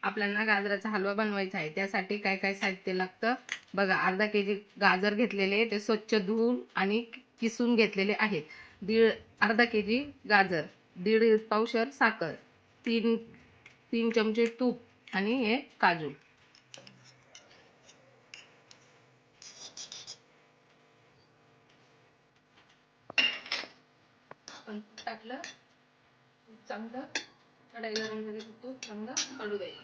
आपल्याला गाजराचा हलवा बनवायचा आहे. त्यासाठी काय काय साहित्य लागतं बघा. अर्धा केजी गाजर घेतलेले, ते स्वच्छ धुवून आणि किसून घेतलेले आहेत. अर्धा केजी गाजर, 1.5 पावशर साखर, 3 चमचे तूप आणि हे काजू. आपण टाकलं, चांगलं कढई गरम झाली की तूप चांगलं कडू द्यायचं.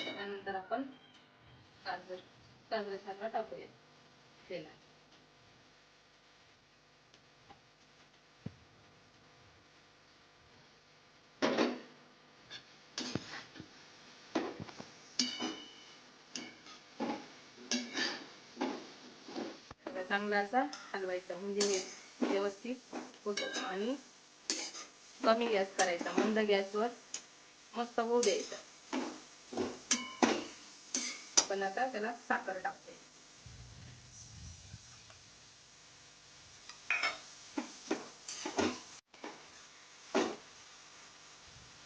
त्यानंतर आपण गाजराचा हलवा टाकूया तेलात. चांगला असा हलवायचा म्हणजे व्यवस्थित होतो. आणि कमी गॅस करायचा, मंद गॅसवर मस्त होऊ द्यायचा. आपण आता त्याला साखर टाकते.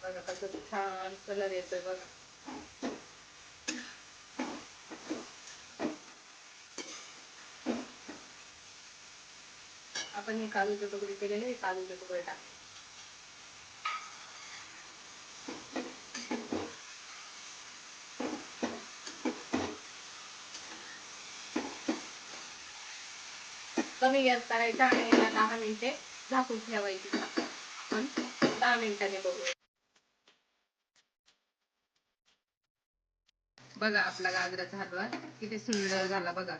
बघा कसं छान कलर येतोय बघा. आपण हे काजूचे तुकडे केलेले, काजूचे तुकडे टाकले. कमी गॅस करायचा आणि 10 मिनिटे झाकून ठेवायची. आपण 10 मिनिटांनी बघूया. बघा आपला गाजराचा हलवा किती सुंदर झाला बघा.